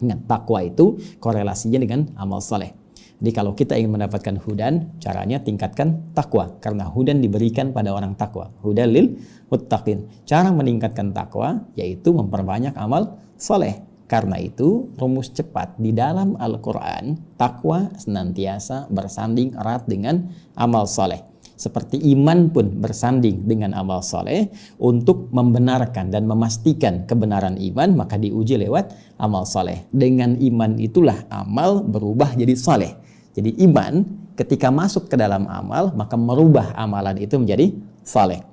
Ingat, takwa itu korelasinya dengan amal soleh. Jadi kalau kita ingin mendapatkan hudan, caranya tingkatkan takwa. Karena hudan diberikan pada orang takwa. Hudan lil muttaqin. Cara meningkatkan takwa yaitu memperbanyak amal soleh. Karena itu rumus cepat di dalam Al-Quran, takwa senantiasa bersanding erat dengan amal soleh. Seperti iman pun bersanding dengan amal soleh. Untuk membenarkan dan memastikan kebenaran iman, maka diuji lewat amal soleh. Dengan iman itulah amal berubah jadi soleh. Jadi iman ketika masuk ke dalam amal, maka merubah amalan itu menjadi soleh.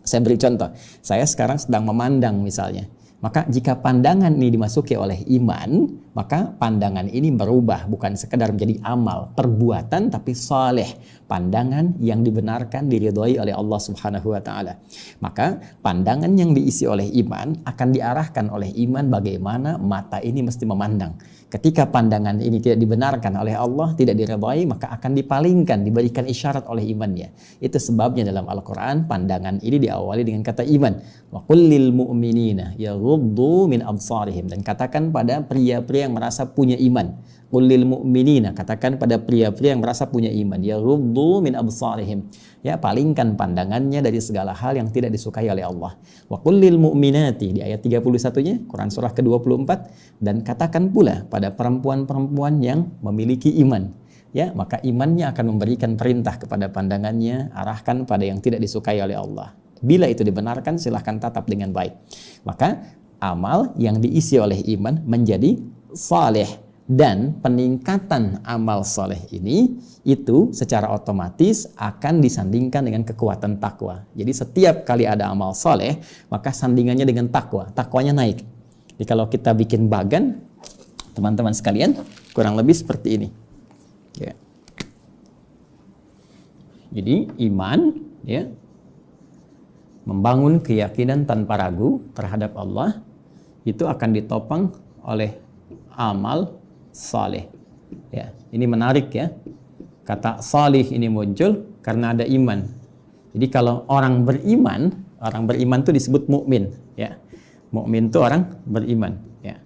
Saya beri contoh, saya sekarang sedang memandang misalnya. Maka jika pandangan ini dimasuki oleh iman, maka pandangan ini berubah, bukan sekedar menjadi amal, perbuatan, tapi saleh. Pandangan yang dibenarkan, diridhoi oleh Allah Subhanahu wa Ta'ala. Maka pandangan yang diisi oleh iman akan diarahkan oleh iman bagaimana mata ini mesti memandang. Ketika pandangan ini tidak dibenarkan oleh Allah, tidak diridhoi, maka akan dipalingkan, diberikan isyarat oleh imannya. Itu sebabnya dalam Al-Quran pandangan ini diawali dengan kata iman. Wa qul lil mu'minina yaghuddu min absarihim. Dan katakan pada pria-pria yang merasa punya iman. Qul lil mu'minina, katakan pada pria-pria yang merasa punya iman. Yaghuddu min absarihim. Ya, palingkan pandangannya dari segala hal yang tidak disukai oleh Allah. Wa qul lil mu'minati, di ayat 31-nya, Quran surah ke-24, dan katakan pula pada perempuan-perempuan yang memiliki iman. Ya, maka imannya akan memberikan perintah kepada pandangannya, arahkan pada yang tidak disukai oleh Allah. Bila itu dibenarkan, silahkan tatap dengan baik. Maka amal yang diisi oleh iman menjadi saleh. Dan peningkatan amal soleh ini itu secara otomatis akan disandingkan dengan kekuatan takwa. Jadi setiap kali ada amal soleh, maka sandingannya dengan takwa. Takwanya naik. Jadi kalau kita bikin bagan, teman-teman sekalian, kurang lebih seperti ini. Ya. Jadi iman, ya, membangun keyakinan tanpa ragu terhadap Allah, itu akan ditopang oleh amal saleh. Ya, ini menarik ya. Kata salih ini muncul karena ada iman. Jadi kalau orang beriman itu disebut mukmin, ya. Mukmin itu orang beriman, ya.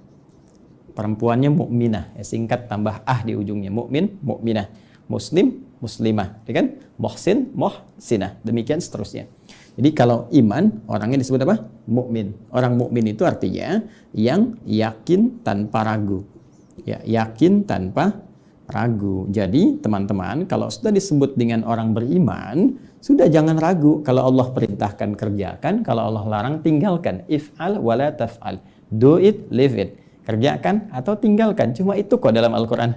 Perempuannya mukminah, ya, singkat tambah di ujungnya. Mukmin, mukminah. Muslim, muslimah, ya kan? Muhsin, muhsinah. Demikian seterusnya. Jadi kalau iman, orangnya disebut apa? Mukmin. Orang mukmin itu artinya yang yakin tanpa ragu. Ya, yakin tanpa ragu. Jadi teman-teman, kalau sudah disebut dengan orang beriman, sudah jangan ragu. Kalau Allah perintahkan, kerjakan. Kalau Allah larang, tinggalkan. If'al wala taf'al. Do it, live it. Kerjakan atau tinggalkan. Cuma itu kok dalam Al-Quran.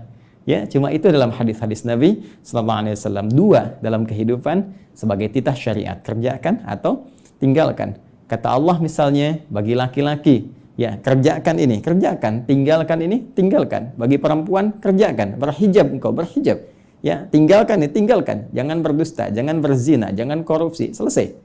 Ya, cuma itu dalam hadis-hadis Nabi sallallahu alaihi wasallam. Dua dalam kehidupan sebagai titah syariat. Kerjakan atau tinggalkan. Kata Allah misalnya bagi laki-laki, ya, kerjakan ini, kerjakan. Tinggalkan ini, tinggalkan. Bagi perempuan, kerjakan. Berhijab engkau, berhijab. Ya, tinggalkan ini, tinggalkan. Jangan berdusta, jangan berzina, jangan korupsi. Selesai.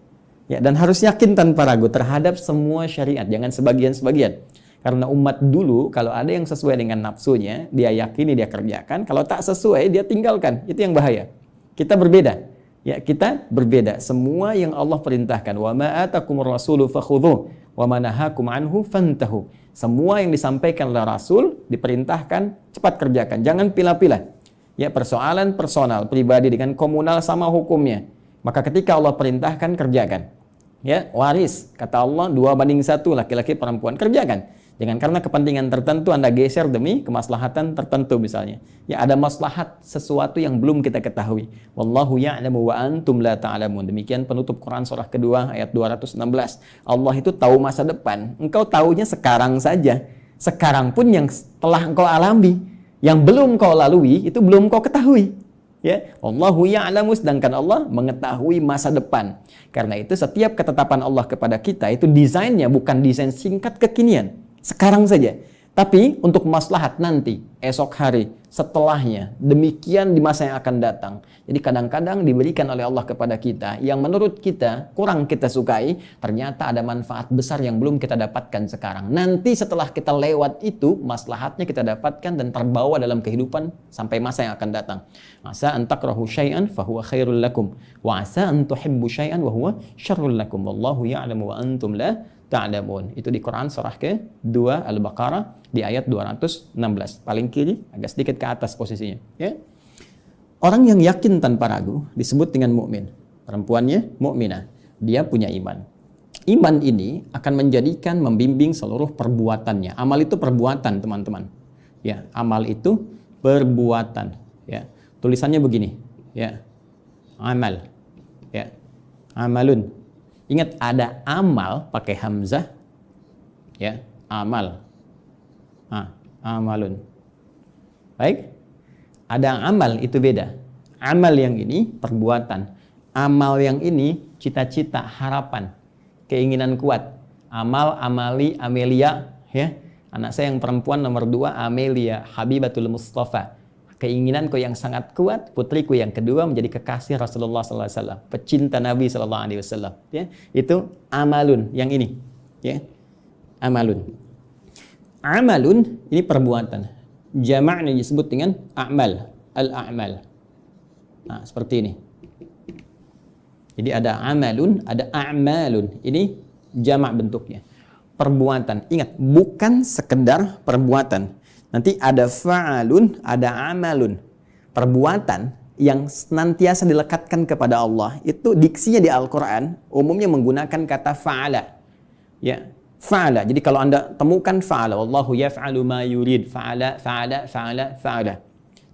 Ya, dan harus yakin tanpa ragu terhadap semua syariat. Jangan sebagian-sebagian. Karena umat dulu, kalau ada yang sesuai dengan nafsunya, dia yakini, dia kerjakan. Kalau tak sesuai, dia tinggalkan. Itu yang bahaya. Kita berbeda. Ya, kita berbeda. Semua yang Allah perintahkan. Wa ma atakumur rasulu fakhudhuh wa ma nahakum anhu fantahu. Semua yang disampaikan oleh Rasul diperintahkan cepat kerjakan. Jangan pilah-pilah. Ya, persoalan personal, pribadi dengan komunal sama hukumnya. Maka ketika Allah perintahkan, kerjakan. Ya, waris. Kata Allah 2:1 laki-laki perempuan, kerjakan. Jangan karena kepentingan tertentu Anda geser demi kemaslahatan tertentu misalnya. Ya, ada maslahat sesuatu yang belum kita ketahui. Wallahu ya'lamu wa antum la ta'lamun. Demikian penutup Quran surah kedua ayat 216. Allah itu tahu masa depan. Engkau tahunya sekarang saja. Sekarang pun yang telah engkau alami, yang belum kau lalui itu belum kau ketahui. Ya, Allahu ya'lamu, sedangkan Allah mengetahui masa depan. Karena itu setiap ketetapan Allah kepada kita itu desainnya bukan desain singkat kekinian. Sekarang saja. Tapi untuk maslahat nanti, esok hari, setelahnya, demikian di masa yang akan datang. Jadi kadang-kadang diberikan oleh Allah kepada kita yang menurut kita kurang kita sukai, ternyata ada manfaat besar yang belum kita dapatkan sekarang. Nanti setelah kita lewat itu, maslahatnya kita dapatkan dan terbawa dalam kehidupan sampai masa yang akan datang. Asa an takrahu syai'an fahuwa khairul lakum wa asa an tuhibbu syai'an wa huwa syarrul lakum wallahu ya'lamu wa antum la ta'lamun. Itu di Quran surah ke-2 Al-Baqarah di ayat 216. Paling kiri, agak sedikit ke atas posisinya, ya. Orang yang yakin tanpa ragu disebut dengan mukmin. Perempuannya mukminah. Dia punya iman. Iman ini akan menjadikan membimbing seluruh perbuatannya. Amal itu perbuatan, teman-teman. Ya, amal itu perbuatan, ya. Tulisannya begini, ya. Amal. Ya. Amalun. Ingat ada amal pakai hamzah, ya. Amal. Amalun. Baik? Ada amal itu beda. Amal yang ini perbuatan. Amal yang ini cita-cita, harapan, keinginan kuat. Amal, amali, Amelia, ya. Anak saya yang perempuan nomor 2, Amelia, Habibatul Mustafa. Keinginanku yang sangat kuat, putriku yang kedua menjadi kekasih Rasulullah SAW, pecinta Nabi SAW. Ya, itu amalun yang ini. Ya, amalun. Amalun ini perbuatan. Jamaknya disebut dengan a'mal, al-a'mal. Nah, seperti ini. Jadi ada amalun, ada a'malun. Ini jamak bentuknya. Perbuatan. Ingat, bukan sekedar perbuatan. Nanti ada fa'alun, ada amalun. Perbuatan yang senantiasa dilekatkan kepada Allah. Itu diksinya di Al-Quran umumnya menggunakan kata fa'ala. Ya, fa'ala. Jadi kalau Anda temukan fa'ala, wallahu yaf'alu ma yurid, fa'ala, fa'ala, fa'ala, fa'ala.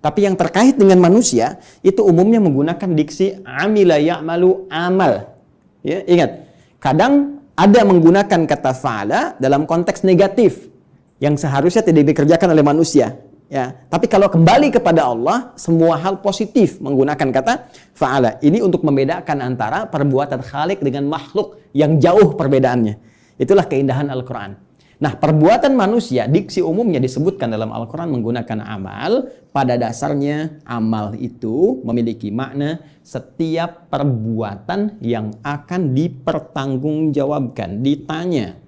Tapi yang terkait dengan manusia itu umumnya menggunakan diksi amila ya'malu amal. Ya, ingat, kadang ada menggunakan kata fa'ala dalam konteks negatif yang seharusnya tidak dikerjakan oleh manusia. Ya, tapi kalau kembali kepada Allah, semua hal positif menggunakan kata fa'ala. Ini untuk membedakan antara perbuatan Khalik dengan makhluk yang jauh perbedaannya. Itulah keindahan Al-Quran. Nah, perbuatan manusia, diksi umumnya disebutkan dalam Al-Quran menggunakan amal. Pada dasarnya, amal itu memiliki makna setiap perbuatan yang akan dipertanggungjawabkan, ditanya,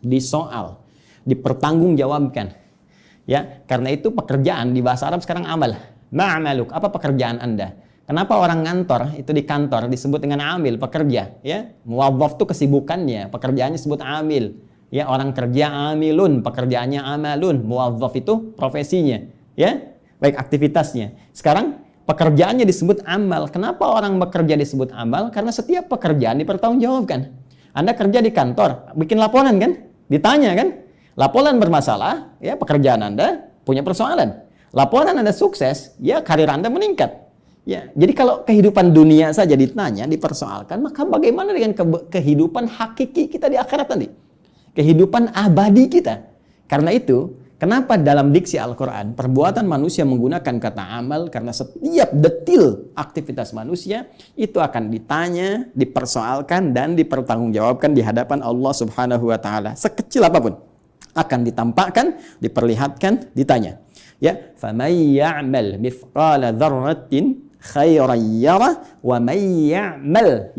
disoal, dipertanggungjawabkan. Ya, karena itu pekerjaan di bahasa Arab sekarang amal. Ma'amaluk, apa pekerjaan Anda? Kenapa orang ngantor itu di kantor disebut dengan amil, pekerja? Ya, muwazzaf itu kesibukannya, pekerjaannya disebut amil. Ya, orang kerja amilun, pekerjaannya amalun, muwazzaf itu profesinya, ya, baik aktivitasnya. Sekarang pekerjaannya disebut amal. Kenapa orang bekerja disebut amal? Karena setiap pekerjaan dipertanggungjawabkan. Anda kerja di kantor, bikin laporan kan? Ditanya kan? Laporan bermasalah, ya pekerjaan Anda punya persoalan. Laporan Anda sukses, ya karir Anda meningkat. Ya, jadi kalau kehidupan dunia saja ditanya, dipersoalkan, maka bagaimana dengan kehidupan hakiki kita di akhirat nanti? Kehidupan abadi kita. Karena itu, kenapa dalam diksi Al-Quran perbuatan manusia menggunakan kata amal? Karena setiap detil aktivitas manusia itu akan ditanya, dipersoalkan, dan dipertanggungjawabkan di hadapan Allah Subhanahu wa Ta'ala. Sekecil apapun akan ditampakkan, diperlihatkan, ditanya. Ya, faman ya'mal mithqala dzarratin khairan yarah wa man ya'mal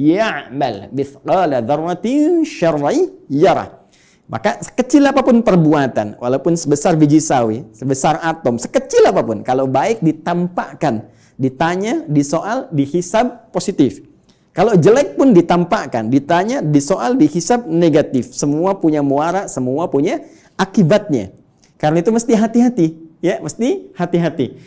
mithqala dzarratin syarran yarah. Maka sekecil apapun perbuatan, walaupun sebesar biji sawi, sebesar atom, sekecil apapun, kalau baik ditampakkan, ditanya, disoal, dihisab positif. Kalau jelek pun ditampakkan, ditanya, disoal, dihisab negatif. Semua punya muara, semua punya akibatnya. Karena itu mesti hati-hati, ya, mesti hati-hati.